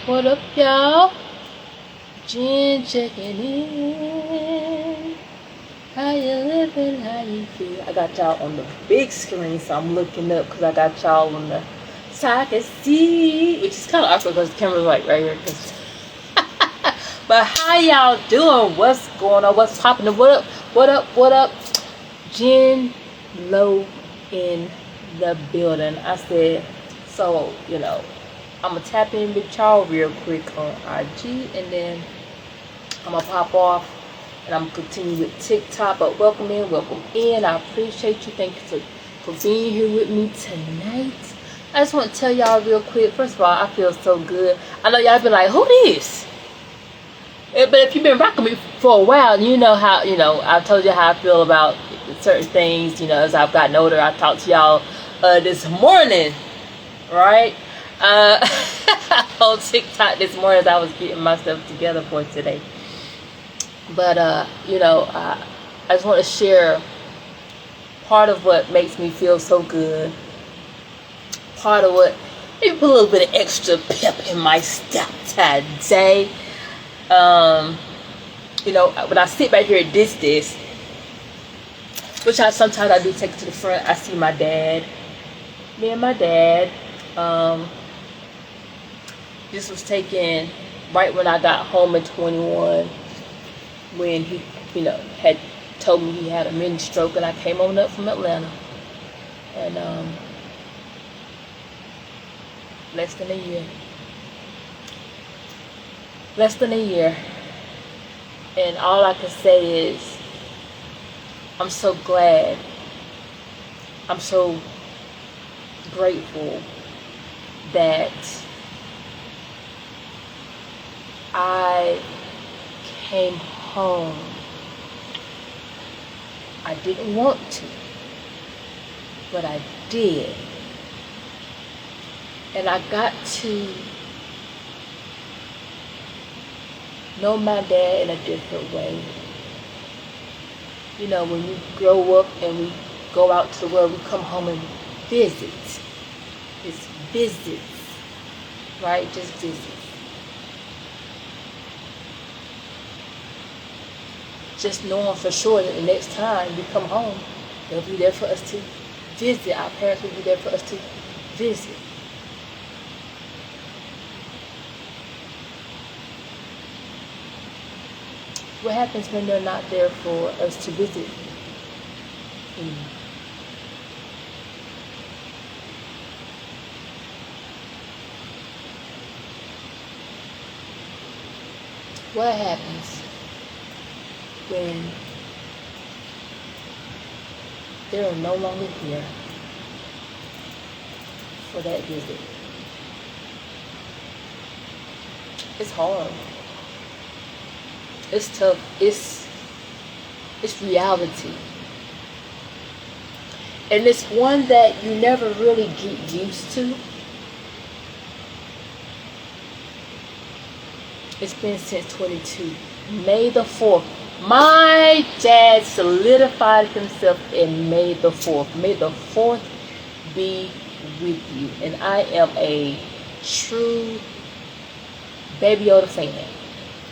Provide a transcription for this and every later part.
What up, y'all? Jen checking in. How you living? How you feel? I got y'all on the big screen, so I'm looking up because I got y'all on the so I can see, which is kind of awkward because the camera's like right here. But how y'all doing? What's going on? What's popping? What up? What up? What up? Jen Low in the building. I said, so I'm gonna tap in with y'all real quick on IG, and then I'm gonna pop off and I'm gonna continue with TikTok. But welcome in, welcome in. I appreciate you. Thank you for being here with me tonight. I just want to tell y'all real quick. First of all, I feel so good. I know y'all been like, who this? But if you've been rocking me for a while, you know how, I've told you how I feel about certain things, as I've gotten older. I talked to y'all this morning, right? On TikTok this morning as I was getting myself together for today. But, I just want to share part of what makes me feel so good. Part of what, maybe put a little bit of extra pep in my step today. When I sit back here at this, which sometimes I do take it to the front, I see my dad. Me and my dad. This was taken right when I got home at 21, when he, had told me he had a mini stroke, and I came on up from Atlanta, and less than a year, and all I can say is I'm so glad, I'm so grateful that I came home. I didn't want to, but I did. And I got to know my dad in a different way. When we grow up and we go out to the world, we come home and visit. It's visits, right? Just visits. Just knowing for sure that the next time we come home, they'll be there for us to visit. Our parents will be there for us to visit. What happens when they're not there for us to visit? What happens when they're no longer here for that visit? It's hard. It's tough. It's reality. And it's one that you never really get used to. It's been since 22. May the 4th. My dad solidified himself in May the 4th. May the 4th be with you. And I am a true Baby Yoda fan.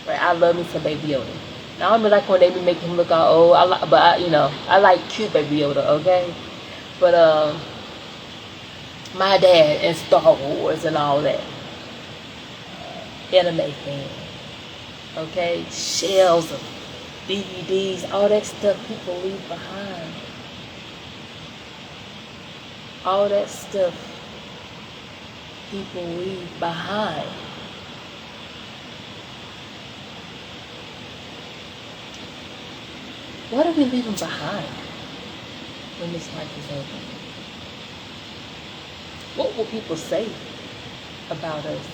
Right? I love me some Baby Yoda. Now, I don't like when they be making him look all old. I like cute Baby Yoda, okay? But my dad and Star Wars and all that. Anime fan. Okay? Shells of DVDs, all that stuff people leave behind. All that stuff people leave behind. What are we leaving behind when this life is over? What will people say about us?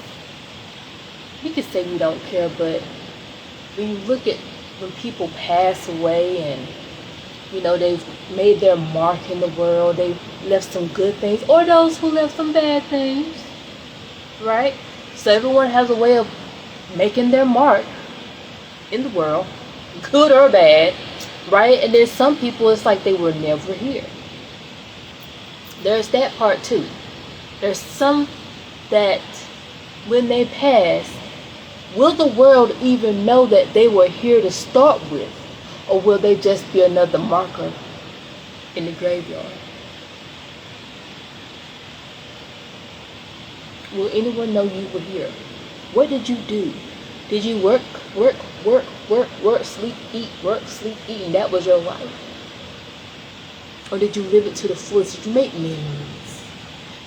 We can say we don't care, but when you look at when people pass away and, they've made their mark in the world, they've left some good things, or those who left some bad things, right? So everyone has a way of making their mark in the world, good or bad, right? And then some people, it's like they were never here. There's that part too. There's some that when they pass, will the world even know that they were here to start with? Or will they just be another marker in the graveyard? Will anyone know you were here? What did you do? Did you work, sleep, eat, work, sleep, eat, and that was your life? Or did you live it to the fullest? Did you make memories?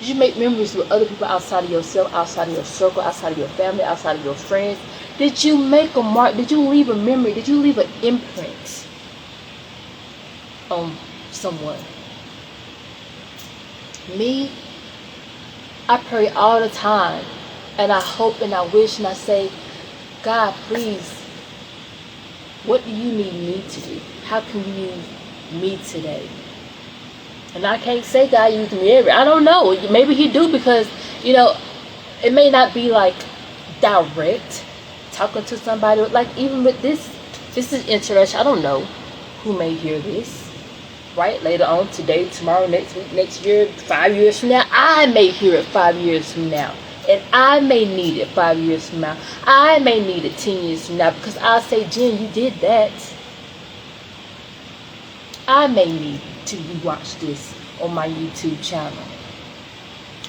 Did you make memories with other people outside of yourself, outside of your circle, outside of your family, outside of your friends? Did you make a mark? Did you leave a memory? Did you leave an imprint on someone? Me, I pray all the time, and I hope and I wish and I say, God, please, what do you need me to do? How can you use me today? And I can't say God used me every. I don't know. Maybe He do, because it may not be like direct talking to somebody. Like even with this is interesting. I don't know who may hear this. Right, later on, today, tomorrow, next week, next year, 5 years from now, I may hear it 5 years from now, and I may need it 5 years from now. I may need it 10 years from now, because I'll say, Jen, you did that. I may need to rewatch this on my YouTube channel,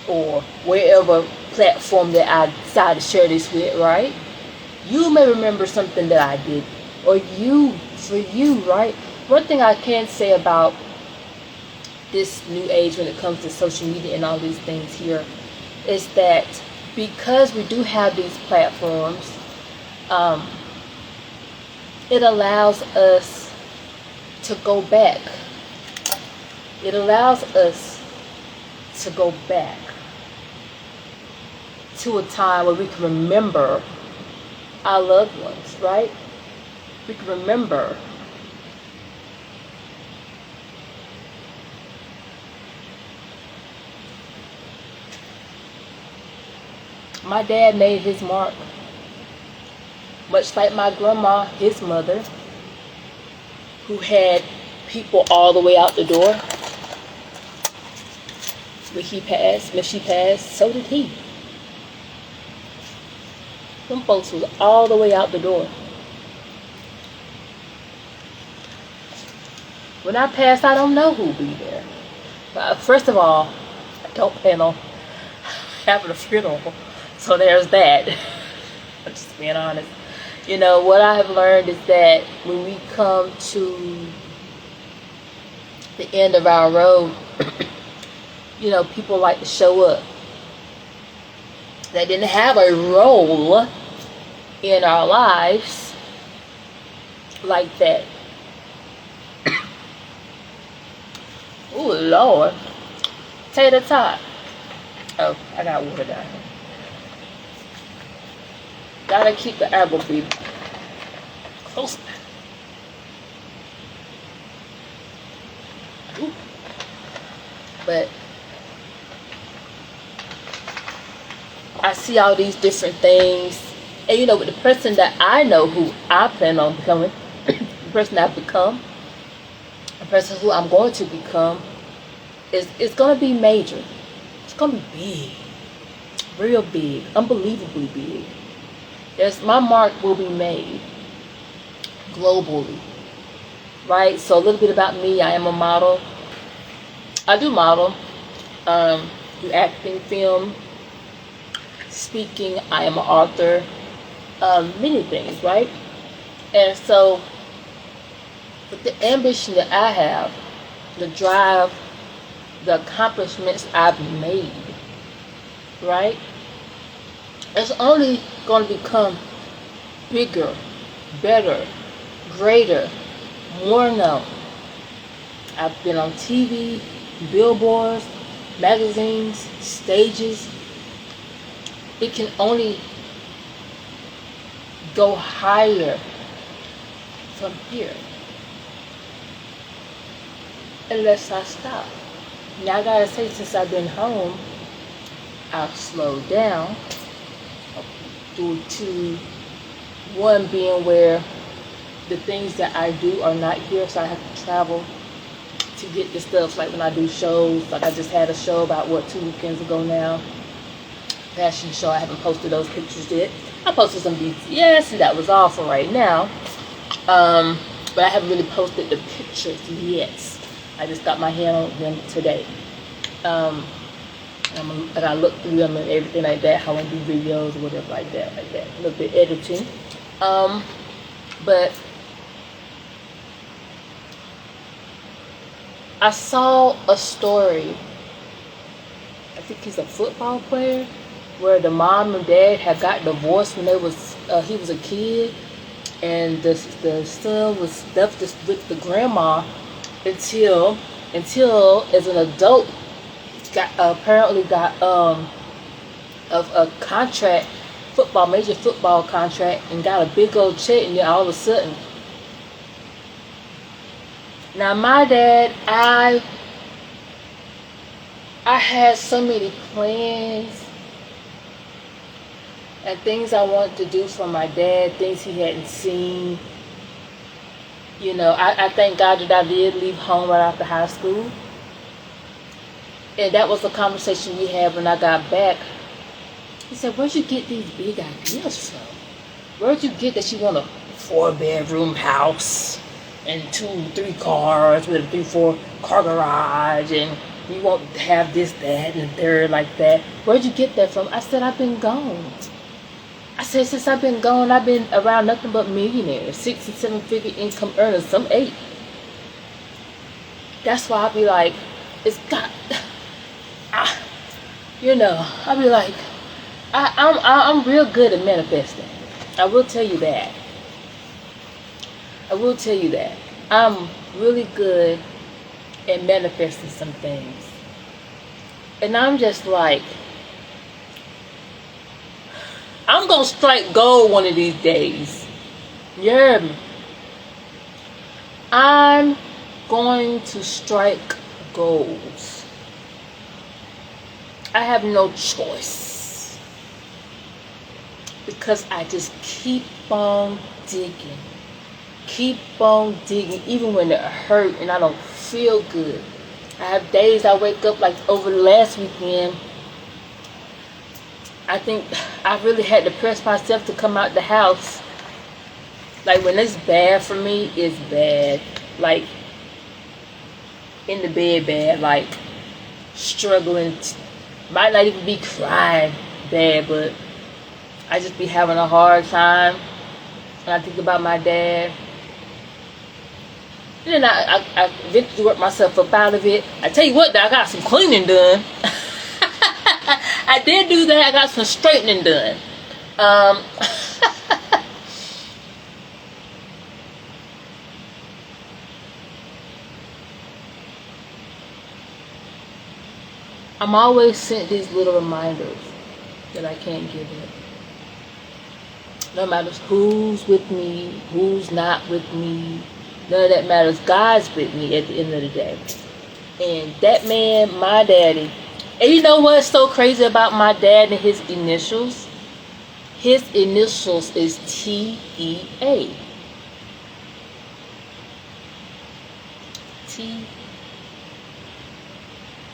or wherever platform that I decide to share this with. Right? You may remember something that I did, or for you, right? One thing I can say about this new age when it comes to social media and all these things here is that because we do have these platforms, it allows us to go back. It allows us to go back to a time where we can remember our loved ones, right? We can remember my dad made his mark, much like my grandma, his mother, who had people all the way out the door. When she passed, so did he. Them folks was all the way out the door. When I pass, I don't know who'll be there. But first of all, I don't plan on having a funeral. So there's that. I'm just being honest. What I have learned is that when we come to the end of our road, people like to show up. They didn't have a role in our lives like that. Oh, Lord. Tater tot. Oh, I got water down here. Gotta keep the apple feed close. Ooh. But I see all these different things, and with the person that I know who I plan on becoming, the person I've become, the person who I'm going to become, it's gonna be major. It's gonna be big, real big, unbelievably big. My mark will be made globally, right? So a little bit about me. I am a model. I do model, do acting, film, speaking. I am an author, many things, right? And so with the ambition that I have, the drive, the accomplishments I've made, right? It's only going to become bigger, better, greater, more known. I've been on TV, billboards, magazines, stages. It can only go higher from here unless I stop. Now I gotta say, since I've been home, I've slowed down due to one being where the things that I do are not here, so I have to travel to get the stuff. Like when I do shows, like I just had a show about 2 weekends ago now. fashion show. I haven't posted those pictures yet. I posted some BTS, and that was all for right now. But I haven't really posted the pictures yet. I just got my hand on them today. And I look through them and everything like that, how I do videos or whatever like that. A little bit editing. But I saw a story, I think he's a football player, where the mom and dad had got divorced when he was a kid, and the son was left with the grandma until as an adult apparently got a contract, major football contract, and got a big old check, and then all of a sudden. Now my dad, I had so many plans and things I wanted to do for my dad, things he hadn't seen. You know, I thank God that I did leave home right after high school. And that was the conversation we had when I got back. He said, where'd you get these big ideas from? Where'd you get that you want a 4-bedroom house and 2-3 cars with a 3-4 car garage, and you want to have this, that, and third like that? Where'd you get that from? I said, I've been gone. I said, since I've been gone, I've been around nothing but millionaires, 6 and 7 figure income earners, some 8. That's why I be like, it's got, you know, I be like, I'm real good at manifesting. I will tell you that. I will tell you that. I'm really good at manifesting some things. And I'm just like, I'm going to strike gold one of these days. You heard me? I'm going to strike gold. I have no choice. Because I just keep on digging. Keep on digging, even when it hurt and I don't feel good. I have days I wake up, like over the last weekend, I think I really had to press myself to come out the house. Like when it's bad for me, it's bad. Like in the bed bad, like struggling. Might not even be crying bad, but I just be having a hard time. And I think about my dad. And then I eventually worked myself up out of it. I tell you what, though, I got some cleaning done. I did do that. I got some straightening done. I'm always sent these little reminders that I can't give up. No matter who's with me, who's not with me, none of that matters. God's with me at the end of the day. And that man, my daddy. And you know what's so crazy about my dad and his initials? His initials is T-E-A. T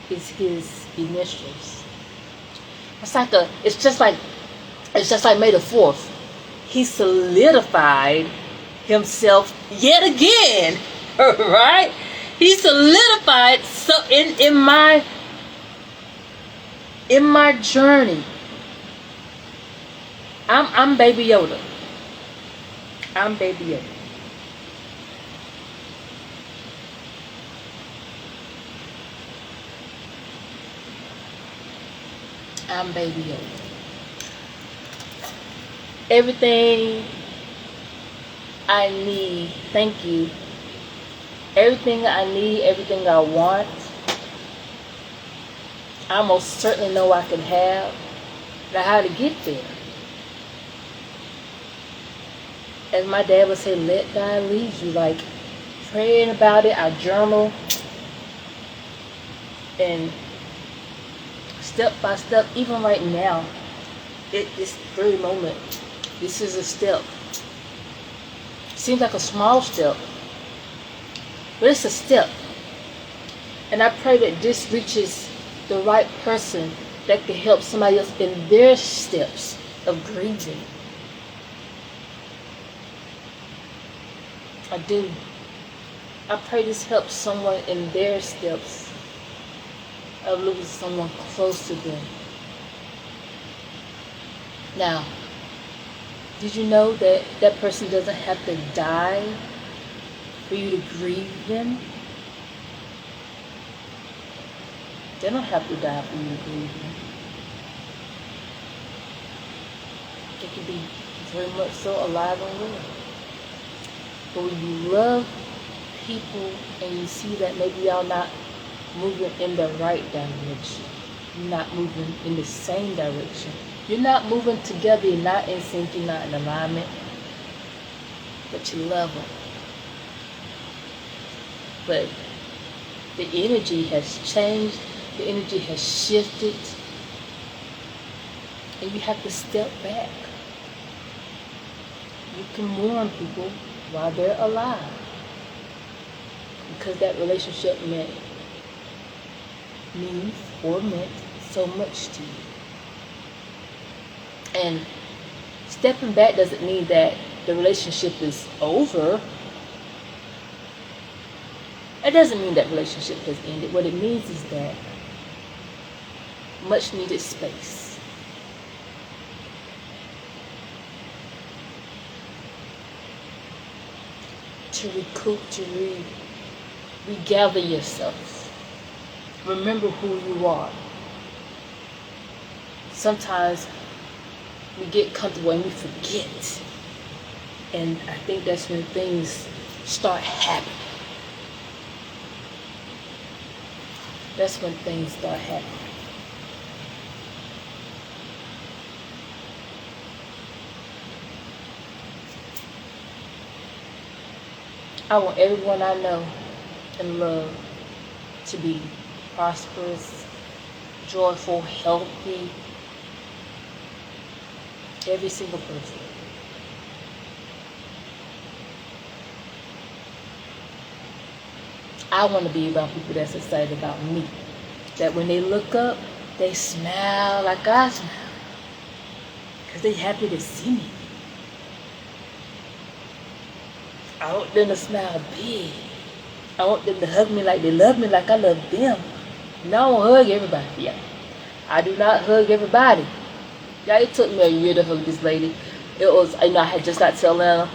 is his initials. It's just like May the 4th. He solidified himself yet again, right? He solidified so in my journey. I'm Baby Yoda. I'm Baby Yoda. I'm Baby Yoda. Everything I need, thank you. Everything I need, everything I want, I most certainly know I can have. Now how to get there. As my dad would say, let God lead you. Like praying about it, I journal, and step by step, even right now, at this very moment, this is a step. Seems like a small step, but it's a step. And I pray that this reaches the right person that can help somebody else in their steps of grieving. I do. I pray this helps someone in their steps of losing someone close to them. Now, did you know that that person doesn't have to die for you to grieve them? They don't have to die for you to grieve them. They can be very much so alive and well. But when you love people and you see that maybe y'all not moving in the right direction, you're not moving in the same direction, you're not moving together, you're not in sync, you're not in alignment, but you love them. But the energy has changed, the energy has shifted, and you have to step back. You can mourn people while they're alive, because that relationship means so much to you. And stepping back doesn't mean that the relationship is over. It doesn't mean that relationship has ended. What it means is that much needed space. To recoup, to regather yourself. Remember who you are. Sometimes we get comfortable and we forget. And I think that's when things start happening. That's when things start happening. I want everyone I know and love to be prosperous, joyful, healthy. Every single person. I want to be around people that's excited about me. That when they look up, they smile like I smile. Because they're happy to see me. I want them to smile big. I want them to hug me like they love me, like I love them. And I don't hug everybody. Yeah. I do not hug everybody. Yeah, it took me a year to hug this lady. It was, I had just got to Atlanta.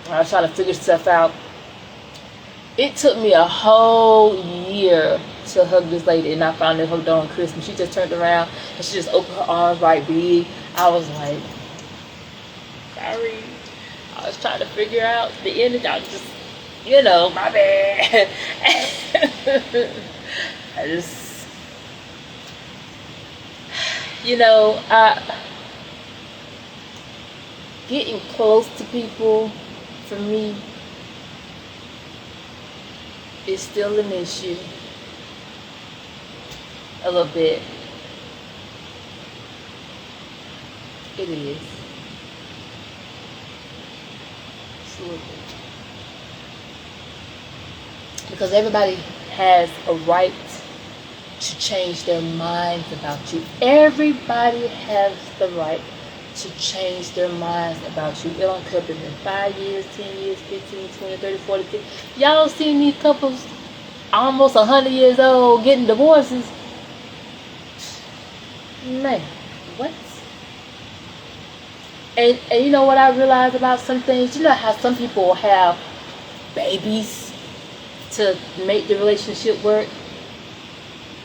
I was trying to figure stuff out. It took me a whole year to hug this lady, and I finally hugged her on Christmas. She just turned around and she just opened her arms right big. I was like, sorry. I was trying to figure out the energy. I was just, my bad. I just, getting close to people, for me, is still an issue. A little bit. It is. It's a little bit. Because everybody has a right to change their minds about you. Everybody has the right to change their minds about you. It don't care if it's been 5 years, 10 years, 15, 20, 30, 40, 50. Y'all seen these couples almost 100 years old getting divorces? Man, what? And you know what I realized about some things? You know how some people have babies to make the relationship work?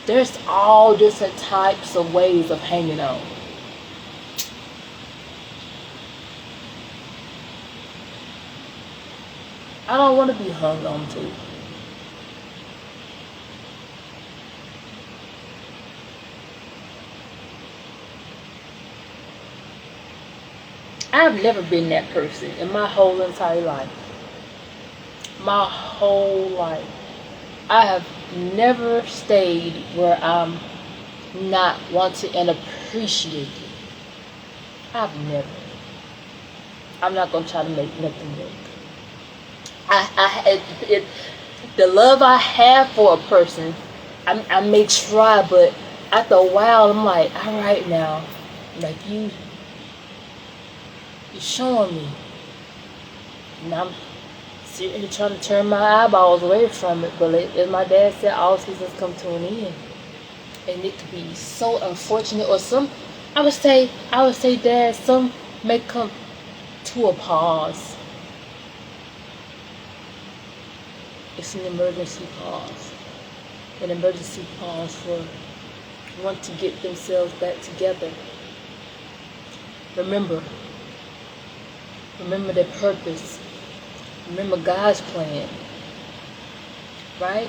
There's all different types of ways of hanging on. I don't want to be hung on to. I've never been that person in my whole entire life. My whole life. I have never stayed where I'm not wanted and appreciated. I've never. I'm not going to try to make nothing work. The love I have for a person, I may try, but after a while, I'm like, all right now, like you're showing me, and I'm sitting here trying to turn my eyeballs away from it. But as my dad said, all seasons come to an end, and it could be so unfortunate, or some, I would say, Dad, some may come to a pause. It's an emergency pause. An emergency pause for one to get themselves back together. Remember their purpose. Remember God's plan. Right?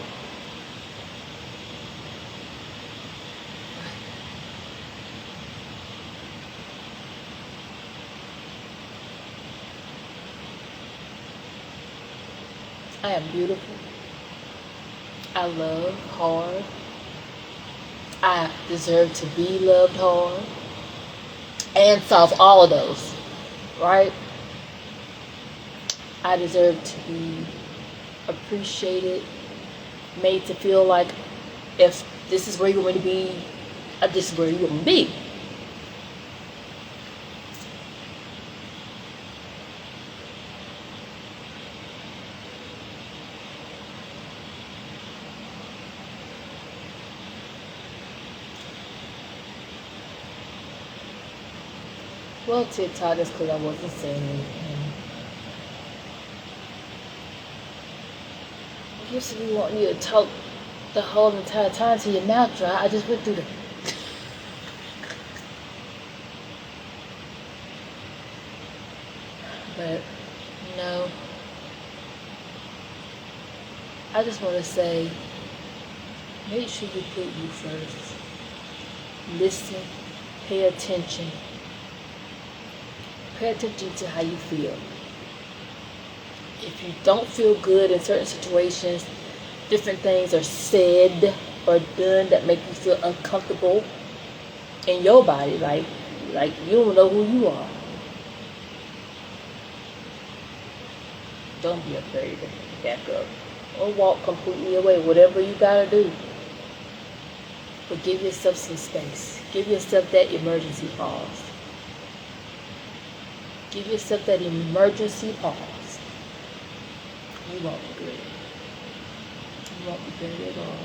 I am beautiful. I love hard. I deserve to be loved hard. And soft, all of those. Right? I deserve to be appreciated, made to feel like if this is where you want to be, this is where you want to be. Well, TikTok is because I wasn't saying anything. I used to be wanting you to talk the whole entire time till your mouth dry. I just went through the... But, no. I just want to say, make sure you put you first. Listen, pay attention. Pay attention to how you feel. If you don't feel good in certain situations, different things are said or done that make you feel uncomfortable in your body, like you don't know who you are. Don't be afraid to back up or walk completely away, whatever you gotta do. But give yourself some space. Give yourself that emergency pause. Give yourself that emergency pause. You won't be good. You won't be good at all.